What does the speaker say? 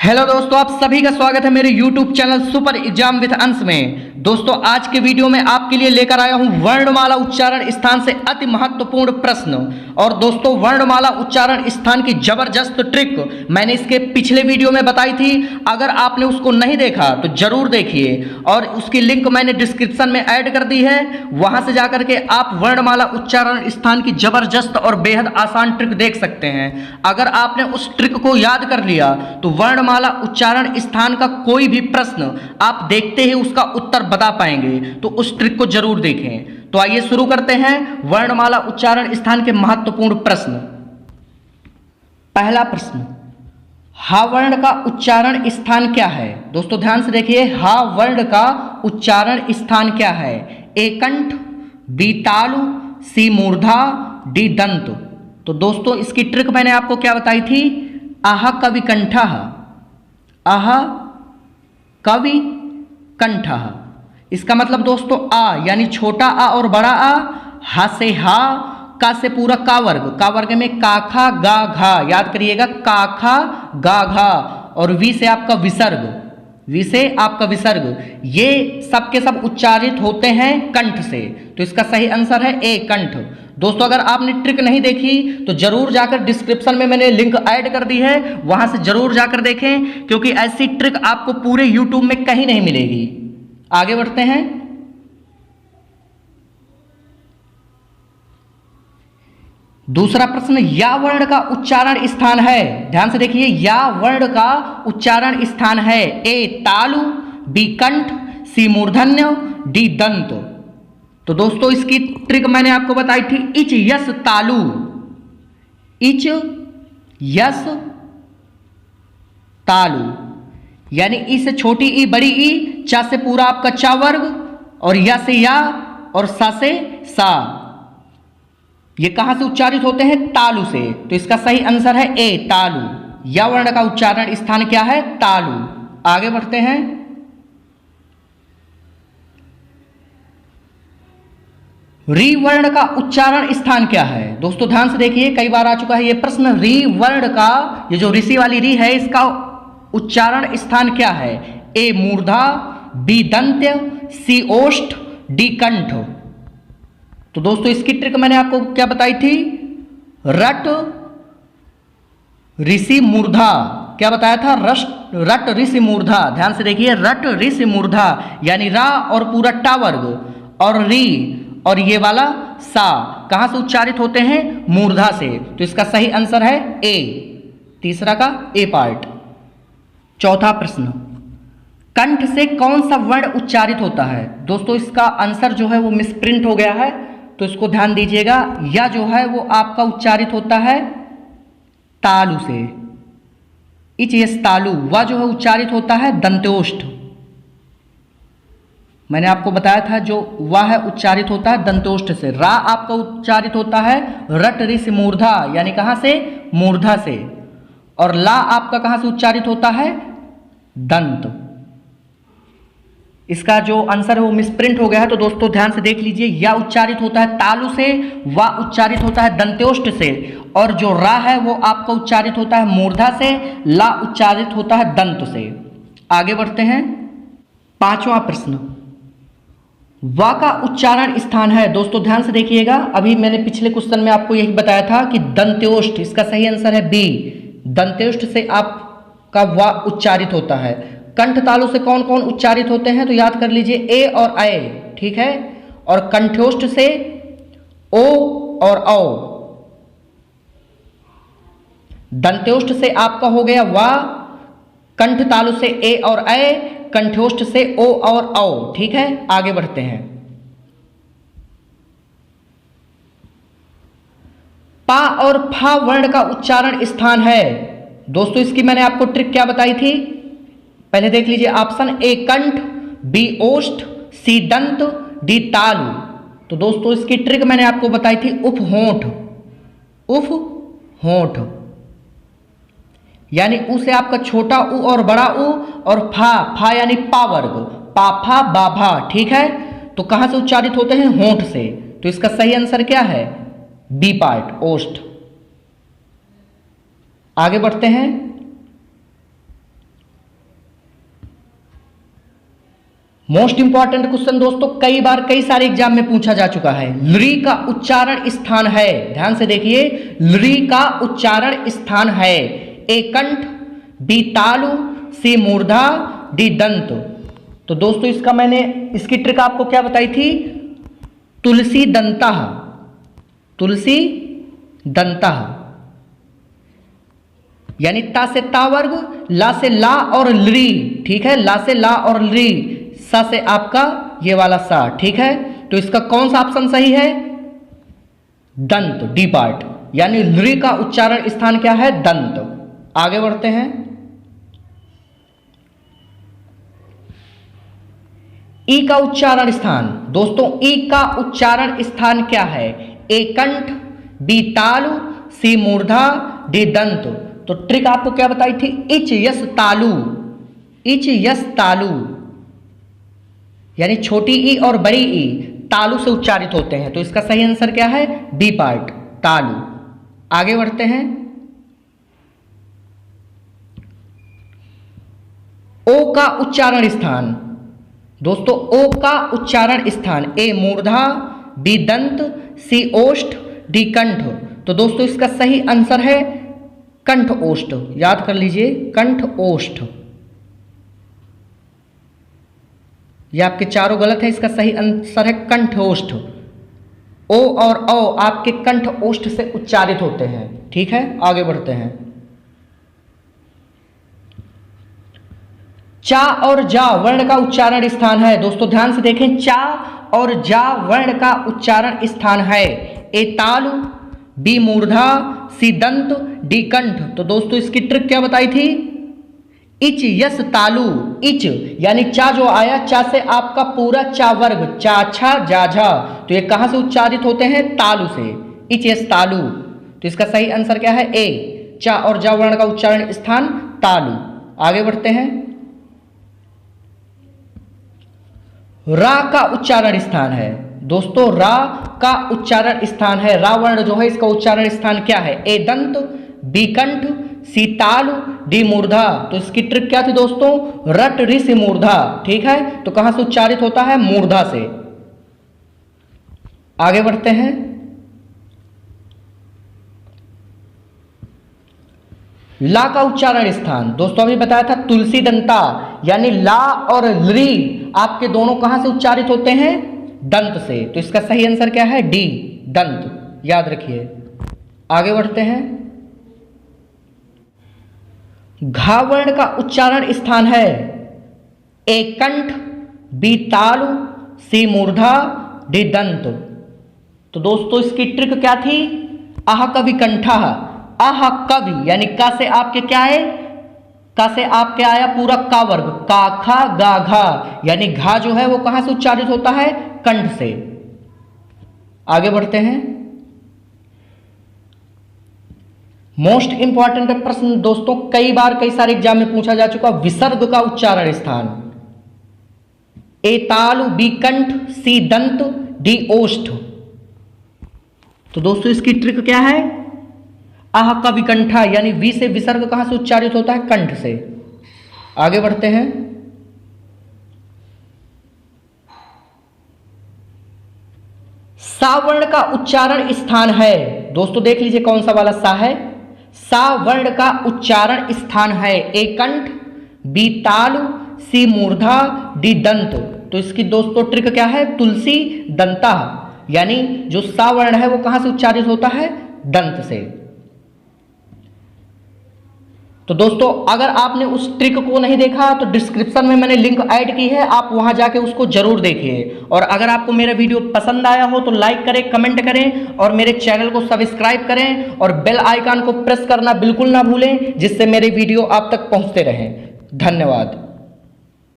Hello दोस्तों, आप सभी का स्वागत है मेरे YouTube channel super exam with अंश में। दोस्तों, आज के वीडियो में आपके लिए लेकर आया हूं वर्णमाला उच्चारण स्थान से अति महत्वपूर्ण प्रश्न। और दोस्तों, वर्णमाला उच्चारण स्थान की जबरदस्त ट्रिक मैंने इसके पिछले वीडियो में बताई थी। अगर आपने उसको नहीं देखा तो जरूर देखिए, और उसकी लिंक मैंने डिस्क्रिप्शन में ऐड कर दी है। वहां से जाकर के आप वर्णमाला उच्चारण स्थान की जबरदस्त और बेहद आसान ट्रिक देख सकते हैं। अगर आपने उस ट्रिक को याद कर लिया तो वर्णमाला उच्चारण स्थान का कोई भी प्रश्न आप देखते ही उसका उत्तर बता पाएंगे। तो उस ट्रिक को जरूर देखें। तो आइए शुरू करते हैं वर्णमाला उच्चारण स्थान के महत्वपूर्ण प्रश्न। पहला प्रश्न, हा वर्ण का उच्चारण स्थान क्या है? दोस्तों ध्यान से देखिए, हा वर्ण का उच्चारण स्थान क्या है? ए कंठ, बी तालु, सी मूर्धा, डी दंत। तो दोस्तों इसकी ट्रिक मैंने आपको क्या बताई थी? आह कवि कंठः, आह कवि कंठः। इसका मतलब दोस्तों आ यानी छोटा आ और बड़ा आ, हा से हा, का से पूरा का वर्ग में काखा गा घा, याद करिएगा काखा गा घा, और वी से आपका विसर्ग, वी से आपका विसर्ग। ये सब के सब उच्चारित होते हैं कंठ से। तो इसका सही आंसर है ए कंठ। दोस्तों अगर आपने ट्रिक नहीं देखी तो जरूर जाकर डिस्क्रिप्शन में मैंने लिंक ऐड कर दी है, वहां से जरूर जाकर देखें, क्योंकि ऐसी ट्रिक आपको पूरे यूट्यूब में कहीं नहीं मिलेगी। आगे बढ़ते हैं। दूसरा प्रश्न, या वर्ण का उच्चारण स्थान है? ध्यान से देखिए, या वर्ण का उच्चारण स्थान है? ए तालु, बी कंठ, सी मूर्धन्य, डी दंत। तो दोस्तों इसकी ट्रिक मैंने आपको बताई थी, इच यस तालु, इच यस तालु, यानी ई से छोटी ई बड़ी ई, चा से पूरा आपका चा वर्ग, और या से या, और सा से सा। ये कहां से उच्चारित होते हैं? तालु से। तो इसका सही आंसर है ए तालु। या वर्ण का उच्चारण स्थान क्या है? तालु। आगे बढ़ते हैं। री वर्ण का उच्चारण स्थान क्या है? दोस्तों ध्यान से देखिए, कई बार आ चुका है ये प्रश्न। री वर्ण का, ये जो ऋषि वाली री है, इसका उच्चारण स्थान क्या है? ए मूर्धा, बी दंत्य, सी ओष्ठ, डी कंठ। तो दोस्तों इसकी ट्रिक मैंने आपको क्या बताई थी? रट ऋषि मूर्धा। क्या बताया था? रट ऋषि मूर्धा। ध्यान से देखिए, रट ऋषि मूर्धा, यानी रा और पूरा टा वर्ग, और री और ये वाला सा कहां से उच्चारित होते हैं? मूर्धा से। तो इसका सही आंसर है ए, तीसरा का ए पार्ट। चौथा प्रश्न, कंठ से कौन सा वर्ण उच्चारित होता है? दोस्तों इसका आंसर जो है वो मिसप्रिंट हो गया है, तो इसको ध्यान दीजिएगा। या जो है वो आपका उच्चारित होता है तालु से, इच यस तालु। वा जो है उच्चारित होता है दंत्योष्ठ। मैंने आपको बताया था जो वा है उच्चारित होता है दंत्योष्ठ से। रा आपका उच्चारित होता है रट ऋषि मूर्धा, यानी कहां से? मूर्धा से। और ला आपका कहां से उच्चारित होता है? दंत। इसका जो आंसर है वो मिसप्रिंट हो गया है, तो दोस्तों ध्यान से देख लीजिए। या उच्चारित होता है तालु से, वा उच्चारित होता है दंत्योष्ठ से, और जो रा है वो आपका उच्चारित होता है मूर्धा से, ला उच्चारित होता है दंत से। आगे बढ़ते हैं। पांचवा प्रश्न, वा का उच्चारण स्थान है? दोस्तों ध्यान से देखिएगा, अभी मैंने पिछले क्वेश्चन में आपको यही बताया था कि दंत्योष्ठ। इसका सही आंसर है बी, दंत्योष्ठ से आपका वा उच्चारित होता है। कंठ तालु से कौन कौन उच्चारित होते हैं? तो याद कर लीजिए, ए और ए, ठीक है। और कंठ्योष्ठ से ओ और औ। दंत्योष्ठ से आपका हो गया वा, कंठ तालु से ए और ए, कंठ्योष्ठ से ओ और औ, ठीक है। आगे बढ़ते हैं। पा और फा वर्ण का उच्चारण स्थान है? दोस्तों इसकी मैंने आपको ट्रिक क्या बताई थी? पहले देख लीजिए ऑप्शन, ए कंठ, बी ओष्ठ, सी दंत, डी तालु। तो दोस्तों इसकी ट्रिक मैंने आपको बताई थी उप होंठ, उप होंठ, यानी उ से आपका छोटा उ और बड़ा उ, और फा, फा यानी पा वर्ग, पाफा बाभा, ठीक है। तो कहां से उच्चारित होते हैं? होंठ से। तो इसका सही आंसर क्या है? बी पार्ट, ओष्ठ। आगे बढ़ते हैं। मोस्ट इंपॉर्टेंट क्वेश्चन दोस्तों, कई बार कई सारे एग्जाम में पूछा जा चुका है। लृ का उच्चारण स्थान है, ध्यान से देखिए, लृ का उच्चारण स्थान है। ए कंठ, बी तालु, सी मूर्धा, डी दंत। तो दोस्तों इसका मैंने इसकी ट्रिक आपको क्या बताई थी? तुलसी दंता, तुलसी दंता, यानी ता से ता वर्ग, ला से ला और लृ, ठीक है, ला से ला और लृ, सा से आपका ये वाला सा, ठीक है। तो इसका कौन सा ऑप्शन सही है? दंत, डी पार्ट, यानी लृ का उच्चारण स्थान क्या है? दंत। आगे बढ़ते हैं। ई का उच्चारण स्थान, दोस्तों ई का उच्चारण स्थान क्या है? ए कंठ, बी तालु, सी मूर्धा, डी दंत। तो ट्रिक आपको क्या बताई थी? इच यस तालु, इच यस तालु, यानी छोटी ई और बड़ी ई तालु से उच्चारित होते हैं। तो इसका सही आंसर क्या है? बी पार्ट, तालु। आगे बढ़ते हैं। ओ का उच्चारण स्थान, दोस्तों ओ का उच्चारण स्थान, ए मूर्धा, बी दंत, सी ओष्ठ, डी कंठ। तो दोस्तों इसका सही आंसर है कंठ ओष्ठ, याद कर लीजिए, कंठ ओष्ठ। ये आपके चारों गलत है, इसका सही आंसर है कंठ ओष्ठ। ओ और औ आपके कंठ ओष्ठ से उच्चारित होते हैं, ठीक है। आगे बढ़ते हैं। चा और जा वर्ण का उच्चारण स्थान है, दोस्तों ध्यान से देखें, चा और जा वर्ण का उच्चारण स्थान है। ए तालु, बी मूर्धा, सी दंत, डी कंठ। तो दोस्तों इसकी ट्रिक क्या बताई थी? इच यस तालु, इच यानी चा जो आया, चा से आपका पूरा चा वर्ग, चा छा जा झा, तो ये कहां से उच्चारित होते हैं? तालु से, इच यस तालु। तो इसका सही आंसर क्या है? ए, चा और जा वर्ण का उच्चारण स्थान तालु। आगे बढ़ते हैं। रा का उच्चारण स्थान है, दोस्तों रा का उच्चारण स्थान है, रा वर्ण जो है इसका उच्चारण स्थान क्या है? ए दंत, बी कंठ, सी तालु, डी मूर्धा। तो इसकी ट्रिक क्या थी दोस्तों? रट ऋ से मूर्धा, ठीक है। तो कहां से उच्चारित होता है? मूर्धा से। आगे बढ़ते हैं। ला का उच्चारण स्थान, दोस्तों अभी बताया था तुलसी दंता, यानी ला और लृ आपके दोनों कहां से उच्चारित होते हैं? दंत से। तो इसका सही आंसर क्या है? डी, दंत, याद रखिए। आगे बढ़ते हैं। घा वर्ण का उच्चारण स्थान है, ए कंठ, बी तालु, सी मूर्धा, डी दंत। तो दोस्तों इसकी ट्रिक क्या थी? आह कवि कंठा, आह कवि यानी का से आपके क्या है? का से आपके आया पूरा का वर्ग, का खा गा घा, यानी घा जो है वो कहां से उच्चारित होता है? कंठ से। आगे बढ़ते हैं। मोस्ट इंपॉर्टेंट प्रश्न दोस्तों, कई बार कई सारे एग्जाम में पूछा जा चुका, विसर्ग का उच्चारण स्थान, ए तालु, बी कंठ, सी दंत, डी ओष्ठ। तो दोस्तों इसकी ट्रिक क्या है? आह का विकंठा, यानी वी से विसर्ग कहां से उच्चारित होता है? कंठ से। आगे बढ़ते हैं। सा वर्ण का उच्चारण स्थान है, दोस्तों देख लीजिए कौन सा वाला सा है? सा वर्ण का उच्चारण स्थान है, ए कंठ, बी तालु, सी मूर्धा, डी दंत। तो इसकी दोस्तों ट्रिक क्या है? तुलसी दंता, यानी जो सा वर्ण है वो कहां से उच्चारित होता है? दंत से। तो दोस्तों अगर आपने उस ट्रिक को नहीं देखा तो डिस्क्रिप्शन में मैंने लिंक ऐड की है, आप वहां जाके उसको जरूर देखिए। और अगर आपको मेरा वीडियो पसंद आया हो तो लाइक करें, कमेंट करें और मेरे चैनल को सब्सक्राइब करें और बेल आइकन को प्रेस करना बिल्कुल ना भूलें, जिससे मेरे वीडियो आप तक पहुंचते रहें। धन्यवाद।